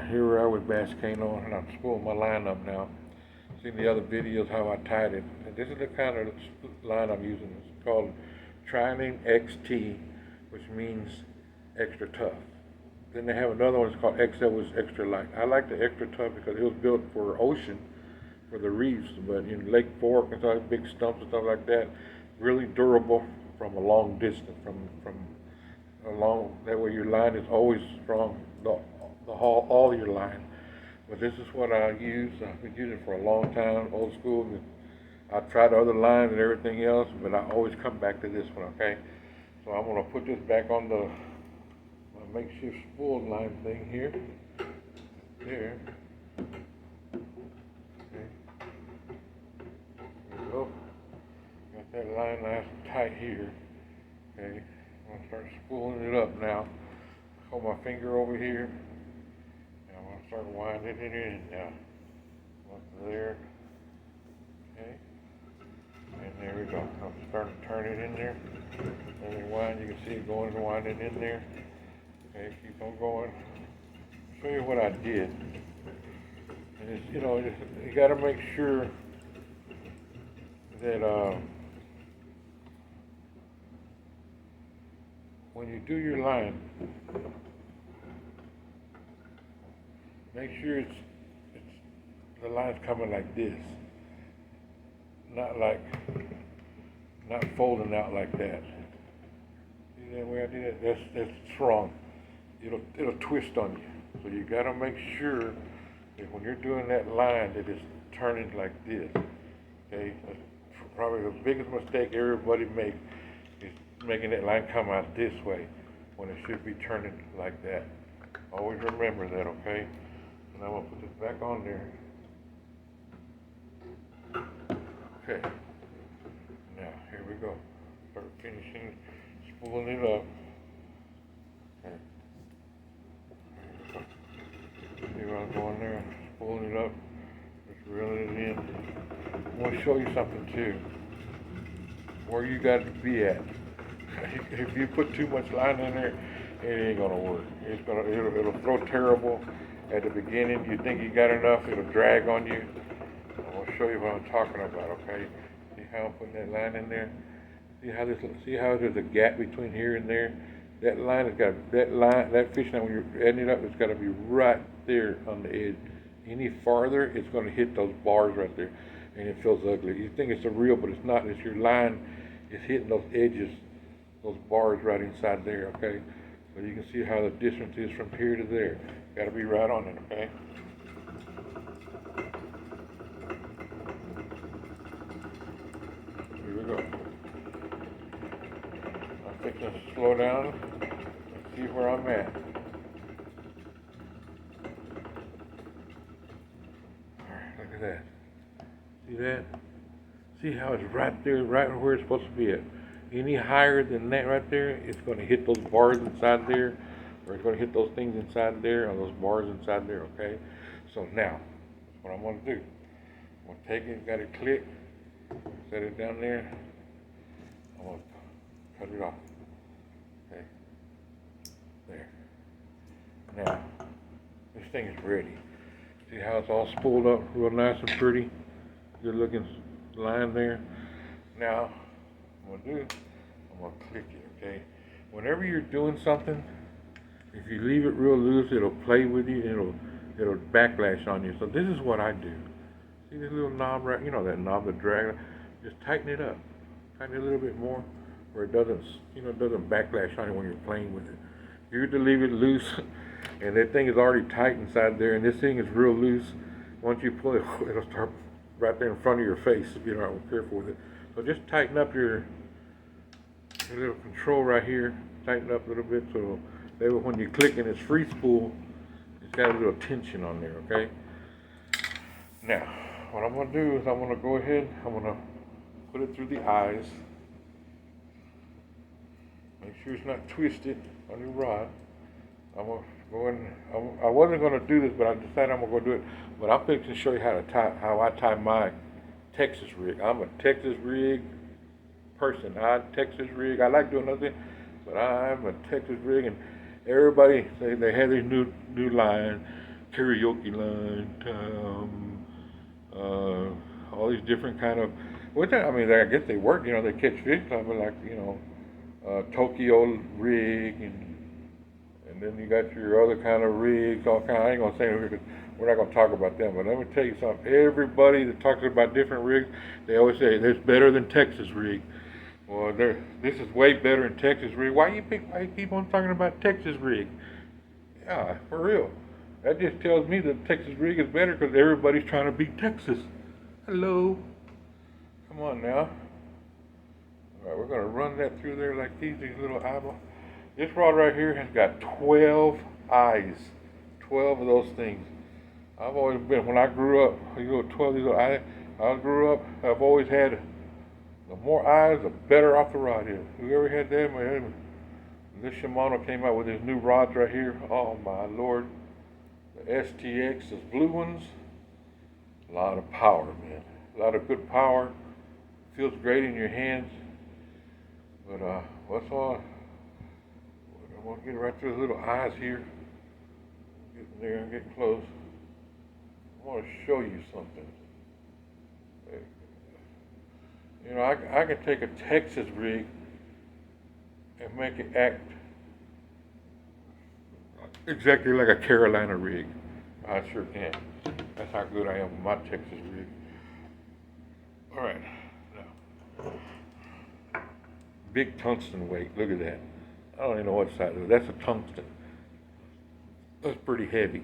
Here we are with Basscano, and I'm spooling my line up now. Seen the other videos how I tied it. And this is the kind of line I'm using. It's called Trining XT, which means extra tough. Then they have another one, it's called XL, which is extra light. I like the extra tough because it was built for ocean, for the reefs, but in Lake Fork and stuff, big stumps and stuff like that, really durable from a long distance, from a long, that way your line is always strong, all your line. But this is what I use. I've been using it for a long time, old school. I've tried other lines and everything else, but I always come back to this one, okay? So I'm gonna put this back on my makeshift spool line thing here. There. Okay. There we go. Got that line nice and tight here. Okay. I'm gonna start spooling it up now. Hold my finger over here. And I'm gonna start winding it in now. Up there. Okay. And there we go. I'm starting to turn it in there. And then wind, you can see it going and winding in there. Okay, keep on going. I'll show you what I did. And it's, you gotta make sure that when you do your line, make sure it's the line's coming like this, not folding out like that. See that way I did it? That's strong. It'll twist on you. So you gotta make sure that when you're doing that line that it's turning like this. Okay, that's probably the biggest mistake everybody makes is making that line come out this way when it should be turning like that. Always remember that, okay? And I'm gonna put this back on there. Okay. Now here we go. Start finishing spooling it up. Okay. See where I'm going there? Spooling it up. Just reeling it in. I want to show you something too. Where you got to be at. If you put too much line in there, it ain't gonna work. It'll throw terrible at the beginning. You think you got enough, it'll drag on you. I'm gonna show you what I'm talking about. Okay? See how I'm putting that line in there? See how there's a gap between here and there? That line has got that fish line when you're adding it up, it's got to be right there on the edge. Any farther, it's going to hit those bars right there, and it feels ugly. You think it's a reel, but it's not. It's your line is hitting those edges, those bars right inside there. Okay, so you can see how the distance is from here to there. Got to be right on it. Okay. Here we go. I'm fixing to slow down and see where I'm at. Alright, look at that. See that? See how it's right there, right where it's supposed to be at. Any higher than that right there, it's going to hit those bars inside there, or it's going to hit those things inside there, or those bars inside there, okay? So now, that's what I'm going to do. I'm going to take it, got it clicked, set it down there. I'm going to cut it off. Okay. There. Now, this thing is ready. See how it's all spooled up real nice and pretty? Good looking line there. Now, I'm going to click it, okay? Whenever you're doing something, if you leave it real loose, it'll play with you, it'll backlash on you. So this is what I do. See this little knob right, that knob, the drag, just tighten it up. Tighten it a little bit more where it doesn't, doesn't backlash on you when you're playing with it. You have to leave it loose, and that thing is already tight inside there, and this thing is real loose. Once you pull it, it'll start right there in front of your face if you're not careful with it. So just tighten up your little control right here. Tighten up a little bit so that when you click and it's free spool, it's got a little tension on there, okay? Now, what I'm going to do is I'm going to go ahead, I'm going to put it through the eyes. Make sure it's not twisted on your rod. I'm going to go in, I wasn't going to do this, but I decided I'm going to go do it. But I'm going to show you how I tie my Texas rig. I'm a Texas rig person. Texas rig. I like doing other things, but I'm a Texas rig, and everybody they have these new line, karaoke line, all these different kind of, which I mean, I guess they work, they catch fish, like, Tokyo rig, and then you got your other kind of rigs, all kind. I ain't gonna say because we're not gonna talk about them, but let me tell you something. Everybody that talks about different rigs, they always say it's better than Texas rig. Well, this is way better than Texas rig. Why you keep on talking about Texas rig? Yeah, for real. That just tells me that Texas rig is better because everybody's trying to beat Texas. Hello. Come on now. All right, we're going to run that through there like these little eyeballs. This rod right here has got 12 eyes. 12 of those things. I've always been, when I grew up, 12 of these little eyes. I grew up, I've always had, the more eyes, the better off the rod is. Whoever had that, man, this Shimano came out with his new rods right here. Oh my Lord. The STX, those blue ones. A lot of power, man. A lot of good power. Feels great in your hands. But what's all? I want to get right through the little eyes here. Getting there and getting close. I want to show you something. I can take a Texas rig and make it act exactly like a Carolina rig. I sure can. That's how good I am with my Texas rig. All right. Now, big tungsten weight. Look at that. I don't even know what size it is. That's a tungsten. That's pretty heavy.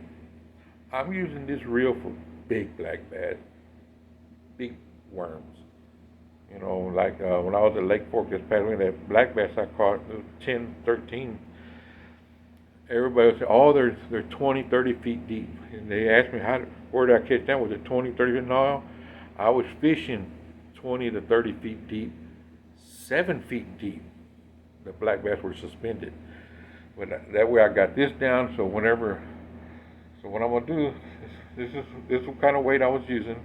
I'm using this reel for big black bass, big worms. Like when I was at Lake Fork this past week, that black bass I caught, it was 10, 13. Everybody would say, oh, they're 20, 30 feet deep. And they asked me, where did I catch that? Was it 20, 30 feet? No, I was fishing 20 to 30 feet deep, 7 feet deep. The black bass were suspended. But that way I got this down, so what I'm going to do, this is what kind of weight I was using.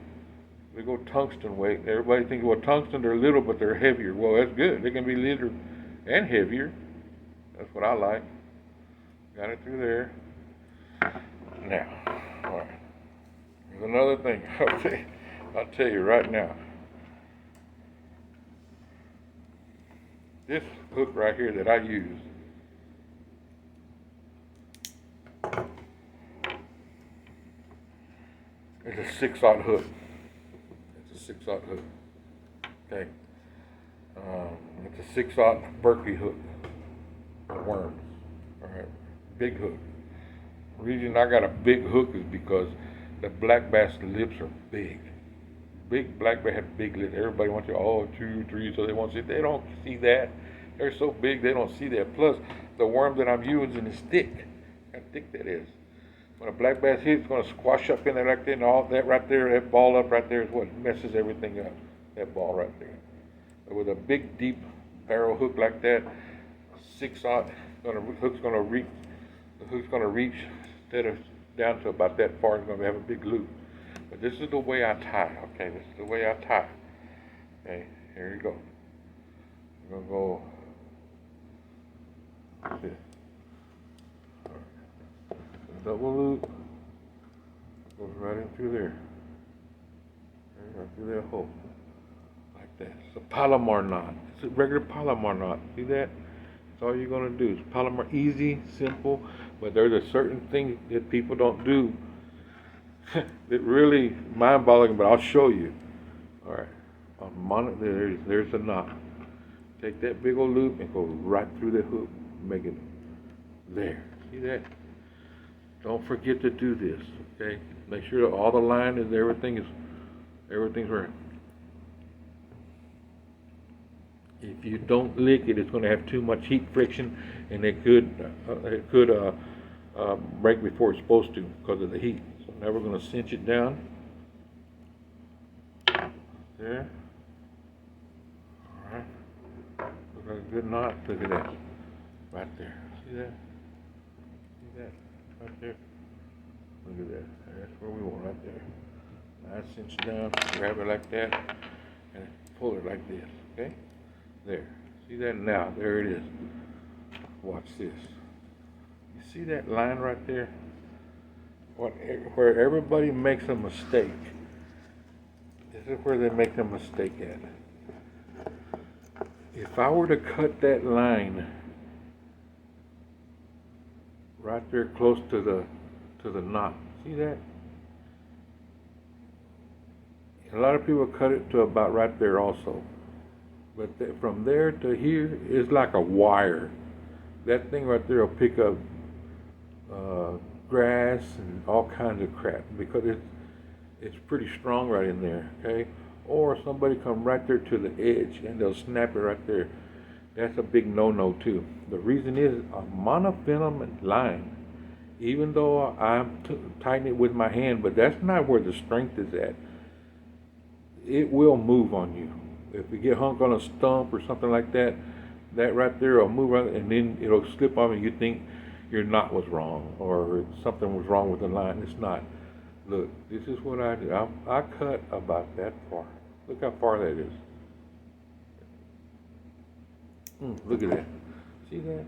They go tungsten weight. Everybody thinks, well, tungsten, they're little, but they're heavier. Well, that's good. They can be lighter and heavier. That's what I like. Got it through there. Now, all right. There's another thing. I'll tell you right now. This hook right here that I use, is a 6/0 hook. It's a 6/0 hook. Okay. It's a 6/0 Berkeley hook for worms. All right. Big hook. The reason I got a big hook is because the black bass lips are big. Big black bass have big lips. Everybody wants you 2, 3, so they want to see. They don't see that. They're so big they don't see that. Plus, the worm that I'm using is thick. How thick that is. When a black bass hits, it's going to squash up in there like that, and all that right there, that ball up right there is what messes everything up. That ball right there. But with a big, deep barrel hook like that, 6/0, the hook's going to reach instead of down to about that far. It's going to have a big loop. But this is the way I tie. Okay, this is the way I tie. Okay, here you go. I'm going to go. Like this. Double loop goes right in through there. Right through that hole. Like that. It's a Palomar knot. It's a regular Palomar knot. See that? That's all you're going to do. It's Palomar, easy, simple, but there's a certain thing that people don't do that really mind-boggling, but I'll show you. All right. There's a knot. Take that big old loop and go right through the hook. Make it there. See that? Don't forget to do this, okay? Make sure that all the line is, everything's right. If you don't lick it, it's going to have too much heat friction, and it could break before it's supposed to because of the heat. So now we're going to cinch it down. There. All right. Look like a good knot. Look at that. Right there. See that? See that? Right there. Look at that. That's where we want, right there. Now cinch down, grab it like that, and pull it like this. Okay? There. See that? Now, there it is. Watch this. You see that line right there? where everybody makes a mistake. This is where they make a mistake at. If I were to cut that line right there close to the knot, see that? A lot of people cut it to about right there also. But from there to here is like a wire. That thing right there will pick up grass and all kinds of crap because it's pretty strong right in there, okay? Or somebody come right there to the edge and they'll snap it right there. That's a big no-no too. The reason is a monofilament line, even though I'm tightening it with my hand, but that's not where the strength is at. It will move on you. If you get hung on a stump or something like that, that right there will move right, and then it'll slip off and you think your knot was wrong or something was wrong with the line. It's not. Look, this is what I do. I cut about that far. Look how far that is. Look at that. See that?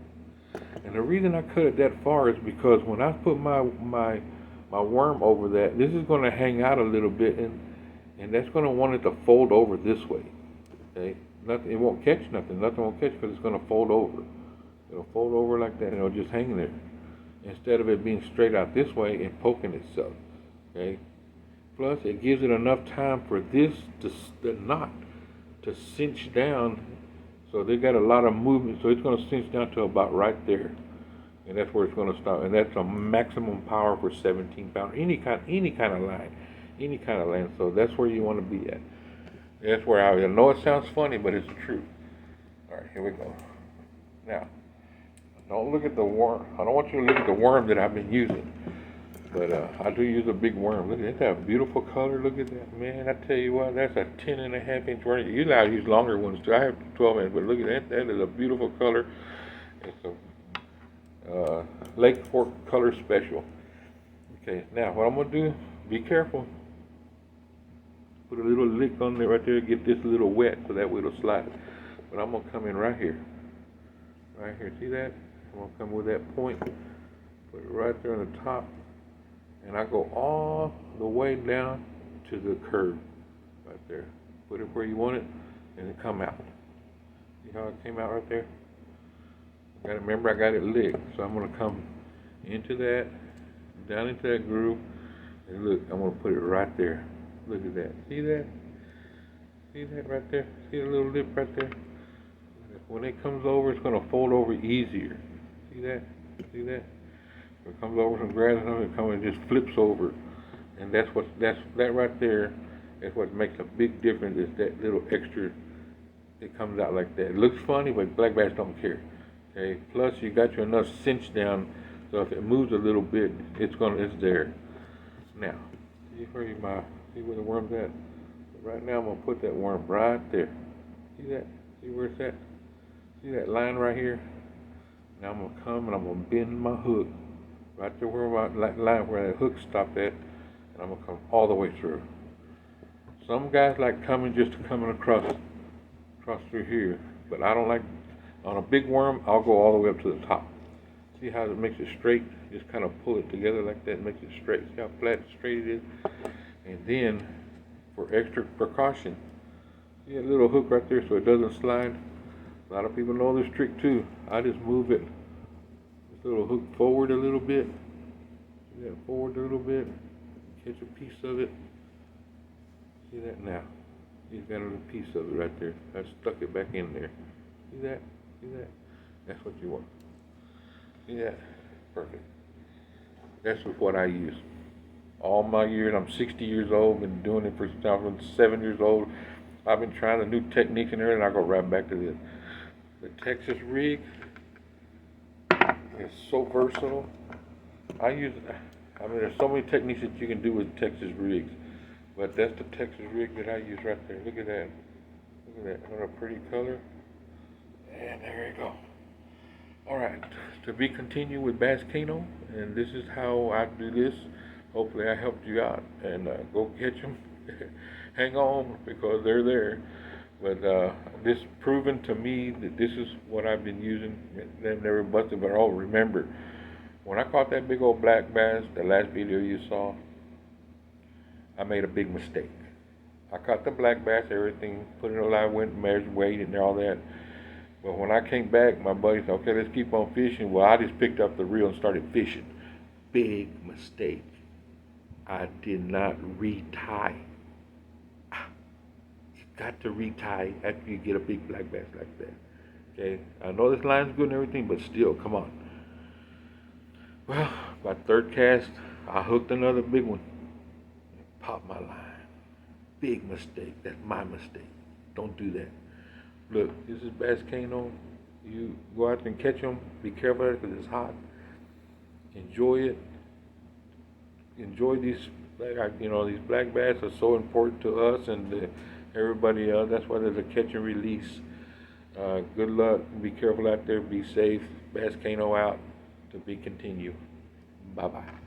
And the reason I cut it that far is because when I put my worm over that, this is going to hang out a little bit, and that's going to want it to fold over this way. Okay? Nothing. It won't catch nothing. Nothing won't catch because it's going to fold over. It'll fold over like that, and it'll just hang there instead of it being straight out this way and poking itself. Okay. Plus, it gives it enough time for the knot to cinch down. So they got a lot of movement. So it's going to cinch down to about right there, and that's where it's going to stop. And that's a maximum power for 17 pounds. Any kind of line, any kind of line. So that's where you want to be at. That's where I know it sounds funny, but it's the truth. All right, here we go. Now, don't look at the worm. I don't want you to look at the worm that I've been using. But I do use a big worm. Look at that beautiful color. Look at that, man. I tell you what, that's a 10.5-inch worm. Usually I use longer ones too. I have 12 inch, but look at that. That is a beautiful color. It's a Lake Fork color special. Okay, now what I'm gonna do? Be careful. Put a little lick on there right there. Get this a little wet so that way it'll slide. But I'm gonna come in right here. Right here. See that? I'm gonna come with that point. Put it right there on the top. And I go all the way down to the curve right there. Put it where you want it, and it come out. See how it came out right there? Remember, I got it licked, so I'm going to come into that, down into that groove, and look, I'm going to put it right there. Look at that. See that? See that right there? See the little lip right there? When it comes over, it's going to fold over easier. See that? See that? It comes over some grass and it comes and just flips over, and that right there is what makes a big difference. Is that little extra? It comes out like that. It looks funny, but black bass don't care. Okay. Plus, you got you enough cinch down, so if it moves a little bit, it's there. Now, see where the worm's at? Right now, I'm gonna put that worm right there. See that? See where it's at? See that line right here? Now I'm gonna come and I'm gonna bend my hook. Right there where my line where that hook stopped at, and I'm gonna come all the way through. Some guys like coming across through here, but I don't like. On a big worm, I'll go all the way up to the top. See how it makes it straight? Just kind of pull it together like that, and makes it straight. See how flat and straight it is? And then, for extra precaution, see that little hook right there so it doesn't slide? A lot of people know this trick too. I just move it. Little hook forward a little bit. See that forward a little bit. Catch a piece of it. See that now? You've got a little piece of it right there. I stuck it back in there. See that? See that? That's what you want. See that? Perfect. That's what I use. All my years, I'm 60 years old, been doing it since I was 7 years old. I've been trying the new techniques and everything, I go right back to this. The Texas rig, it's so versatile. There's so many techniques that you can do with Texas rigs, but that's the Texas rig that I use right there. Look at that. Look at that. What a pretty color. And there you go. All right. To be continued with Basscano, and this is how I do this. Hopefully I helped you out, and go catch them. Hang on, because they're there. But this proven to me that this is what I've been using. They've never busted, but remember, When I caught that big old black bass, the last video you saw, I made a big mistake. I caught the black bass, everything, put it in a line, went and measured weight and all that. But when I came back, my buddy said, okay, let's keep on fishing. Well, I just picked up the reel and started fishing. Big mistake. I did not retie. You got to retie after you get a big black bass like that. Okay, I know this line's good and everything, but still, come on. Well, my third cast, I hooked another big one. Popped my line. Big mistake. That's my mistake. Don't do that. Look, this is Basscano. You go out and catch them. Be careful because it's hot. Enjoy it. Enjoy these, these black bass are so important to us and everybody else. That's why there's a catch and release. Good luck. Be careful out there. Be safe. Basscano out. To be continued. Bye bye.